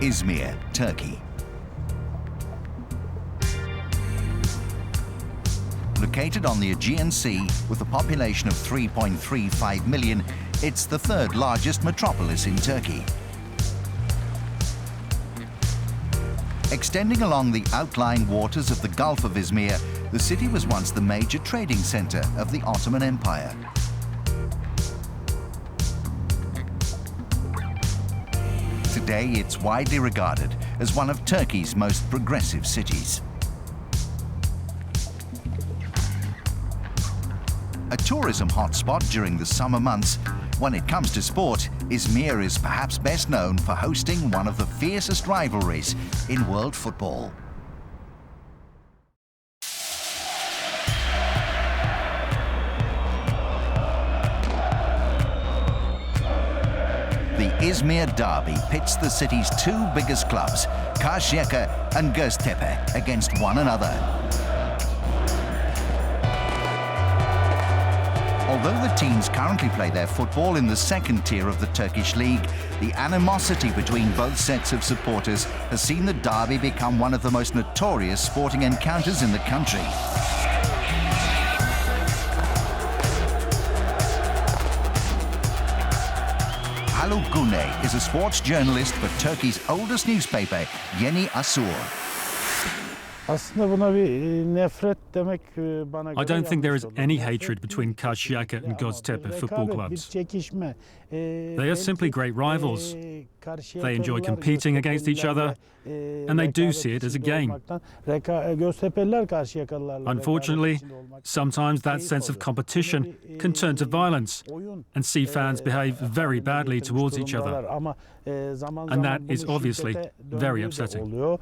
Izmir, Turkey. Located on the Aegean Sea with a population of 3.35 million, it's the third largest metropolis in Turkey. Extending along the outlying waters of the Gulf of Izmir, the city was once the major trading center of the Ottoman Empire. Today, it's widely regarded as one of Turkey's most progressive cities. A tourism hotspot during the summer months, when it comes to sport, Izmir is perhaps best known for hosting one of the fiercest rivalries in world football. The Izmir derby pits the city's two biggest clubs, Karsiyaka and Goztepe, against one another. Although the teams currently play their football in the second tier of the Turkish league, the animosity between both sets of supporters has seen the derby become one of the most notorious sporting encounters in the country. Haluk Güney is a sports journalist for Turkey's oldest newspaper, Yeni Asur. I don't think there is any hatred between Karsiyaka and Goztepe football clubs. They are simply great rivals. They enjoy competing against each other, and they do see it as a game. Unfortunately, sometimes that sense of competition can turn to violence and see fans behave very badly towards each other. And that is obviously very upsetting.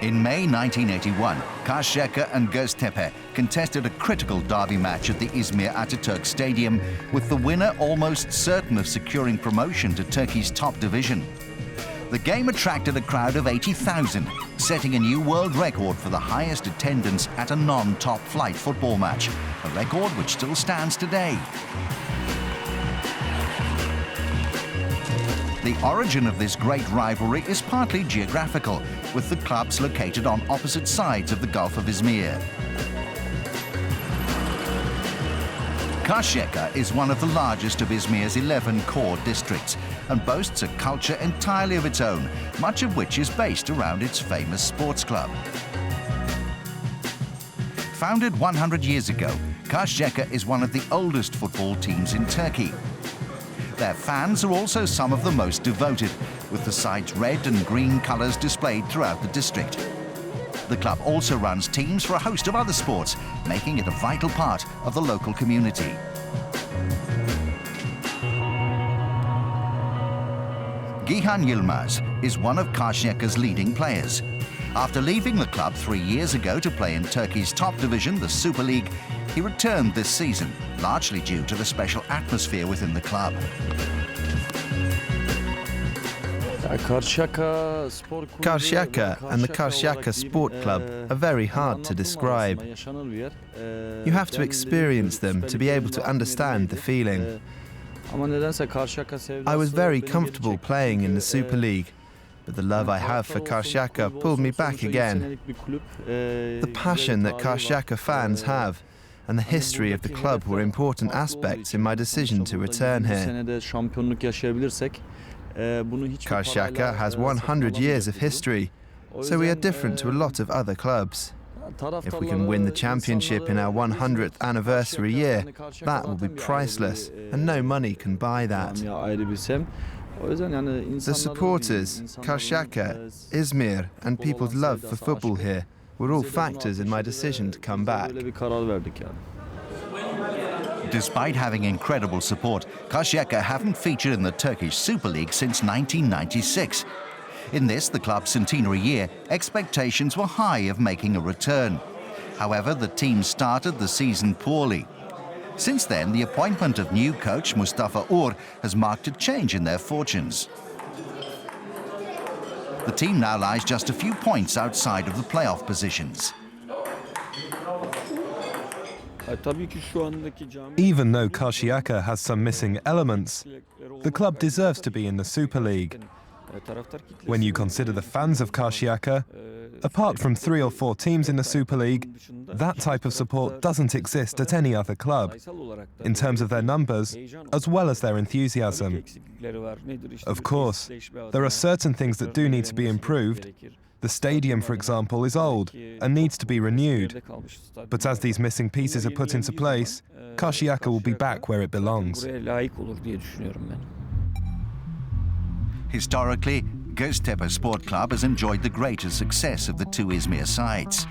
In May 1981, Karsiyaka and Goztepe contested a critical derby match at the Izmir Ataturk Stadium, with the winner almost certain of securing promotion to Turkey's top division. The game attracted a crowd of 80,000, setting a new world record for the highest attendance at a non-top flight football match, a record which still stands today. The origin of this great rivalry is partly geographical, with the clubs located on opposite sides of the Gulf of Izmir. Karsiyaka is one of the largest of Izmir's 11 core districts and boasts a culture entirely of its own, much of which is based around its famous sports club. Founded 100 years ago, Karsiyaka is one of the oldest football teams in Turkey. Their fans are also some of the most devoted, with the side's red and green colours displayed throughout the district. The club also runs teams for a host of other sports, making it a vital part of the local community. Gihan Yilmaz is one of Karsiyaka's leading players. After leaving the club 3 years ago to play in Turkey's top division, the Super League, he returned this season, largely due to the special atmosphere within the club. Karsiyaka and the Karsiyaka Sport Club are very hard to describe. You have to experience them to be able to understand the feeling. I was very comfortable playing in the Super League, but the love I have for Karsiyaka pulled me back again. The passion that Karsiyaka fans have and the history of the club were important aspects in my decision to return here. Karsiyaka has 100 years of history, so we are different to a lot of other clubs. If we can win the championship in our 100th anniversary year, that will be priceless, and no money can buy that. The supporters, Karsiyaka, Izmir, and people's love for football here were all factors in my decision to come back. Despite having incredible support, Karsiyaka haven't featured in the Turkish Super League since 1996. In this, the club's centenary year, expectations were high of making a return. However, the team started the season poorly. Since then, the appointment of new coach Mustafa Ur has marked a change in their fortunes. The team now lies just a few points outside of the playoff positions. Even though Karsiyaka has some missing elements, the club deserves to be in the Super League. When you consider the fans of Karsiyaka, apart from 3 or 4 teams in the Super League, that type of support doesn't exist at any other club, in terms of their numbers, as well as their enthusiasm. Of course, there are certain things that do need to be improved. The stadium, for example, is old and needs to be renewed. But as these missing pieces are put into place, Karsiyaka will be back where it belongs. Historically, Goztepe Sport Club has enjoyed the greater success of the two Izmir sides.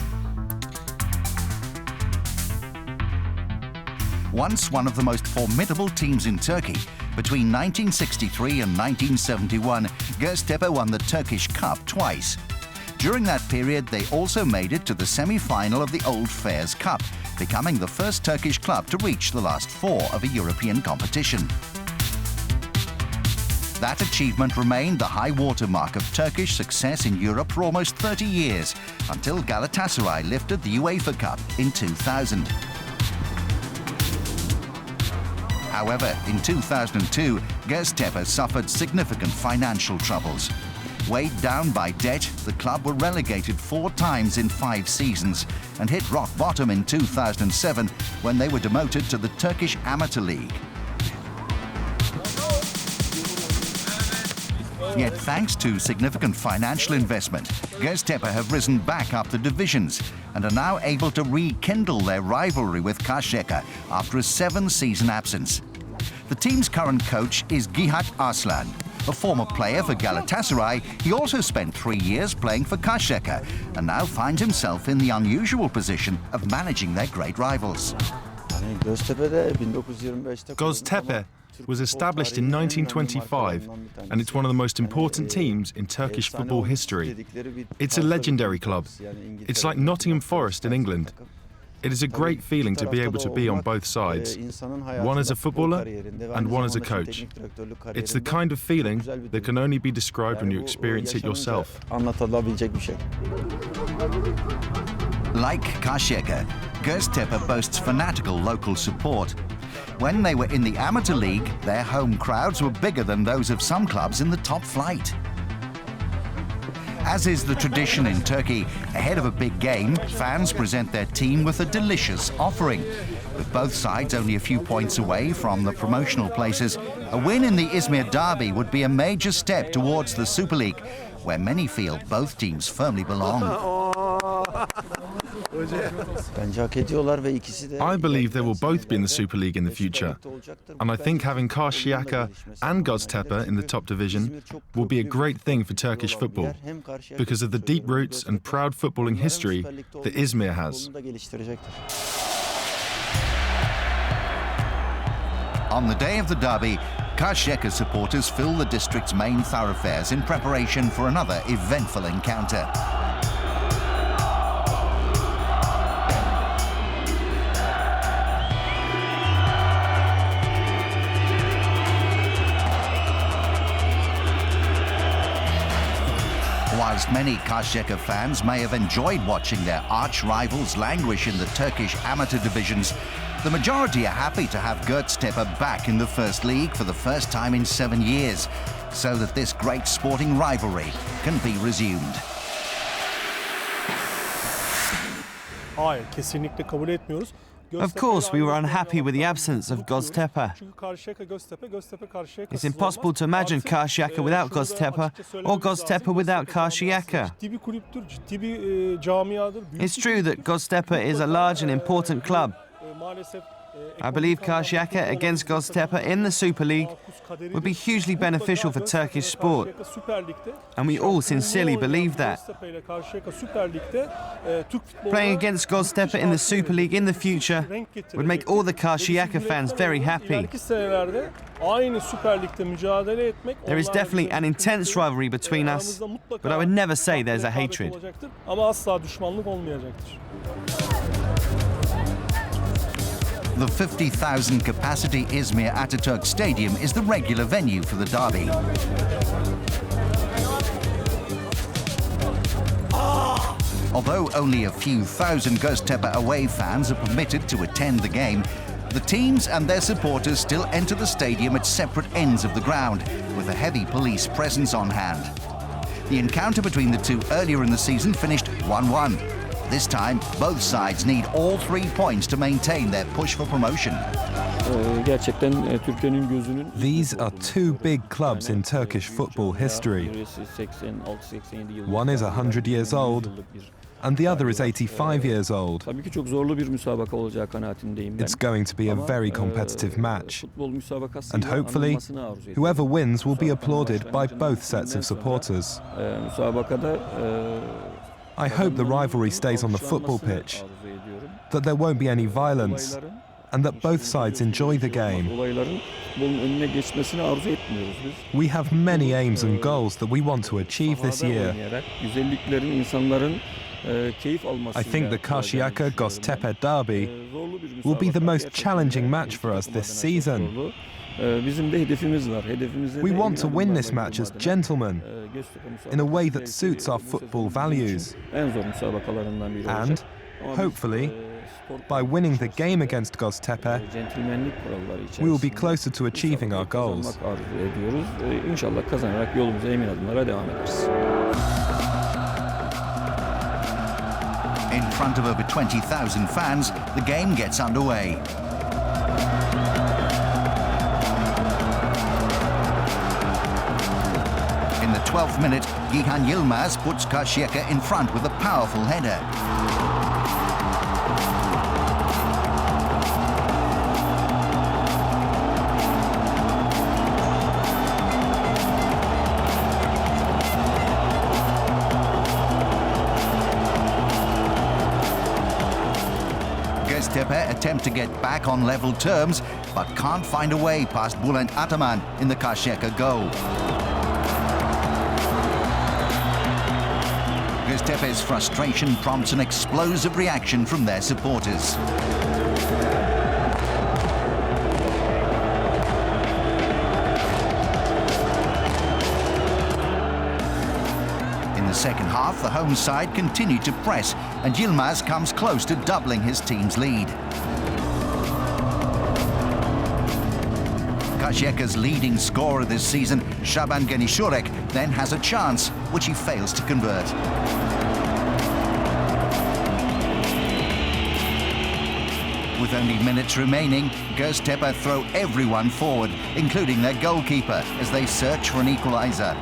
Once one of the most formidable teams in Turkey, between 1963 and 1971, Goztepe won the Turkish Cup twice. During that period, they also made it to the semi-final of the Old Fairs Cup, becoming the first Turkish club to reach the last 4 of a European competition. That achievement remained the high watermark of Turkish success in Europe for almost 30 years, until Galatasaray lifted the UEFA Cup in 2000. However, in 2002, Goztepe suffered significant financial troubles. Weighed down by debt, the club were relegated 4 times in 5 seasons and hit rock bottom in 2007 when they were demoted to the Turkish Amateur League. Yet thanks to significant financial investment, Goztepe have risen back up the divisions and are now able to rekindle their rivalry with Karsiyaka after a 7-season absence. The team's current coach is Gihat Arslan. A former player for Galatasaray, he also spent 3 years playing for Karsiyaka and now finds himself in the unusual position of managing their great rivals. Goztepe was established in 1925, and it's one of the most important teams in Turkish football history. It's a legendary club. It's like Nottingham Forest in England. It is a great feeling to be able to be on both sides, one as a footballer and one as a coach. It's the kind of feeling that can only be described when you experience it yourself. Like Karsiyaka, Goztepe boasts fanatical local support. When they were in the Amateur League, their home crowds were bigger than those of some clubs in the top flight. As is the tradition in Turkey, ahead of a big game, fans present their team with a delicious offering. With both sides only a few points away from the promotional places, a win in the Izmir derby would be a major step towards the Super League, where many feel both teams firmly belong. I believe they will both be in the Super League in the future, and I think having Karsiyaka and Goztepe in the top division will be a great thing for Turkish football because of the deep roots and proud footballing history that Izmir has. On the day of the derby, Karsiyaka supporters fill the district's main thoroughfares in preparation for another eventful encounter. Whilst many Karsiyaka fans may have enjoyed watching their arch-rivals languish in the Turkish amateur divisions, the majority are happy to have Goztepe back in the First League for the first time in 7 years, so that this great sporting rivalry can be resumed. Of course, we were unhappy with the absence of Goztepe. It's impossible to imagine Karsiyaka without Goztepe or Goztepe without Karsiyaka. It's true that Goztepe is a large and important club. I believe Karsiyaka against Goztepe in the Super League would be hugely beneficial for Turkish sport, and we all sincerely believe that. Playing against Goztepe in the Super League in the future would make all the Karsiyaka fans very happy. There is definitely an intense rivalry between us, but I would never say there's a hatred. The 50,000 capacity Izmir Ataturk Stadium is the regular venue for the derby. Although only a few thousand Goztepe away fans are permitted to attend the game, the teams and their supporters still enter the stadium at separate ends of the ground, with a heavy police presence on hand. The encounter between the two earlier in the season finished 1-1. This time, both sides need all 3 points to maintain their push for promotion. These are two big clubs in Turkish football history. One is 100 years old, and the other is 85 years old. It's going to be a very competitive match, and hopefully, whoever wins will be applauded by both sets of supporters. I hope the rivalry stays on the football pitch, that there won't be any violence, and that both sides enjoy the game. We have many aims and goals that we want to achieve this year. I think the Karsiyaka Goztepe derby will be the most challenging match for us this season. We want to win this match as gentlemen, in a way that suits our football values. And, hopefully, by winning the game against Goztepe, we will be closer to achieving our goals. In front of over 20,000 fans, the game gets underway. In the 12th minute, Gihan Yilmaz puts Karsiyaka in front with a powerful header. Goztepe attempt to get back on level terms, but can't find a way past Bülent Ataman in the Karsiyaka goal. Goztepe's frustration prompts an explosive reaction from their supporters. In the second half, the home side continued to press, and Yilmaz comes close to doubling his team's lead. Karsiyaka's leading scorer this season, Shaban Genişürek, then has a chance, which he fails to convert. With only minutes remaining, Goztepe throw everyone forward, including their goalkeeper, as they search for an equaliser.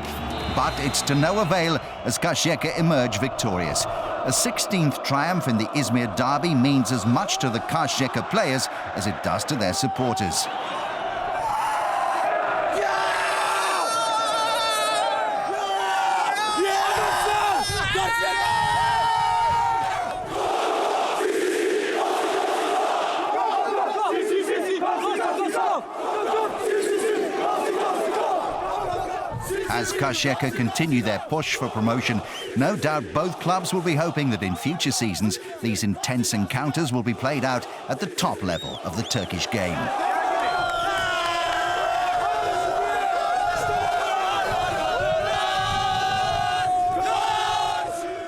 But it's to no avail as Karsiyaka emerge victorious. A 16th triumph in the Izmir derby means as much to the Karsiyaka players as it does to their supporters. As Karsiyaka continue their push for promotion, no doubt both clubs will be hoping that in future seasons these intense encounters will be played out at the top level of the Turkish game.